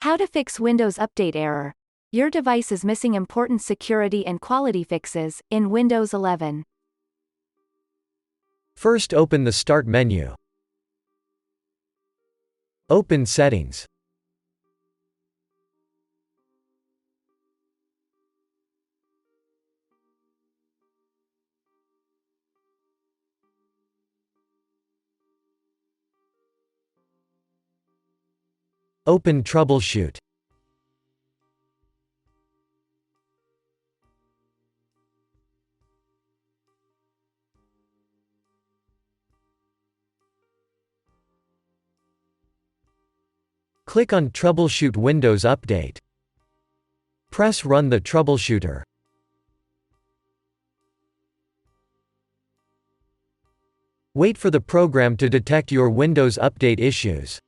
How to fix Windows Update error. Your device is missing important security and quality fixes in Windows 11. First, open the Start menu. Open Settings. Open Troubleshoot. Click on Troubleshoot Windows Update. Press Run the troubleshooter. Wait for the program to detect your Windows Update issues.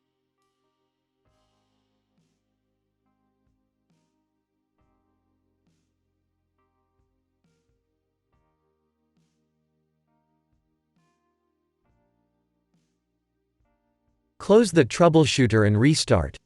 Close the troubleshooter and restart.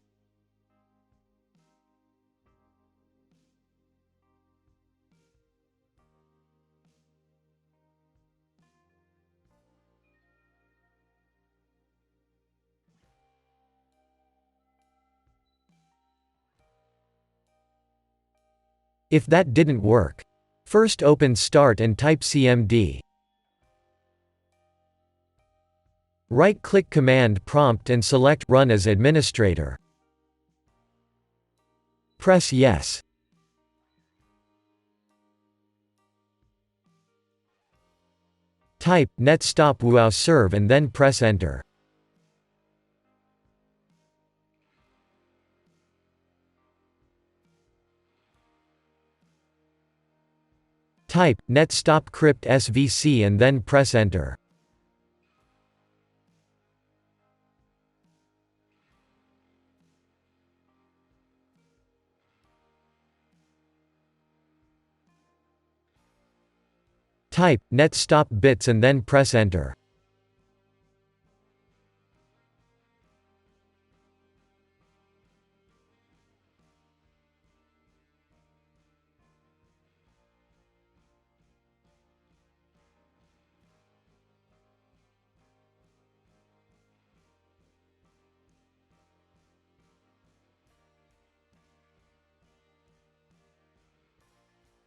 If that didn't work, first open Start and type cmd. Right-click Command Prompt and select Run as Administrator. Press Yes. Type netstop wowserve and then press Enter. Type netstop crypt svc and then press Enter. Type netstop bits and then press Enter.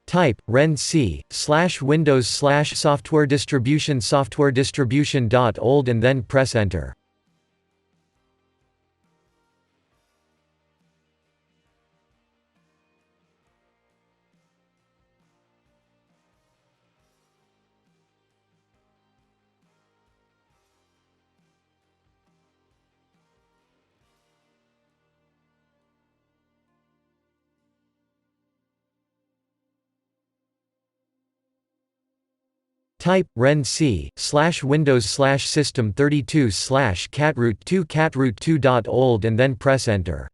Type renc/windows/software-distribution software-distribution.old and then press Enter. Type renc/windows/system32/catroot2 and then press Enter.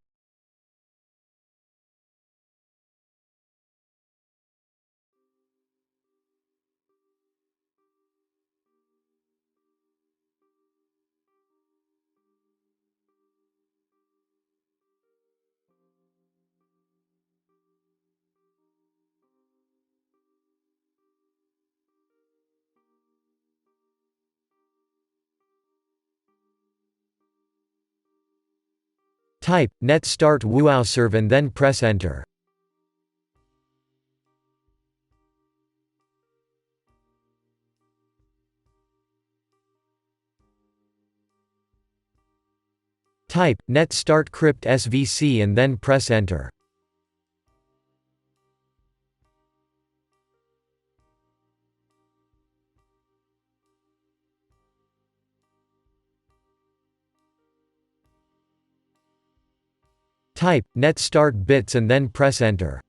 Type netstart wowserve and then press Enter. Type netstart crypt svc and then press Enter. Type netstart bits and then press Enter.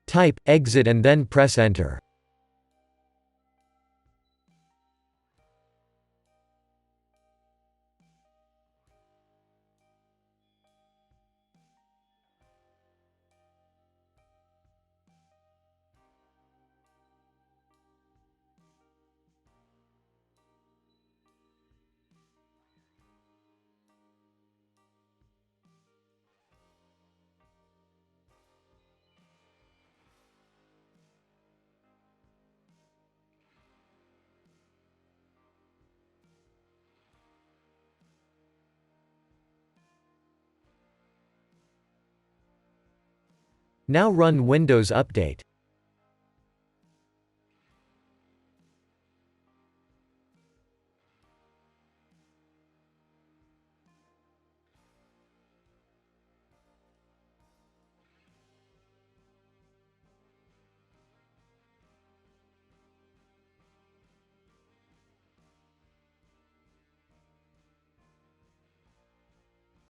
Type exit and then press Enter. Now run Windows Update.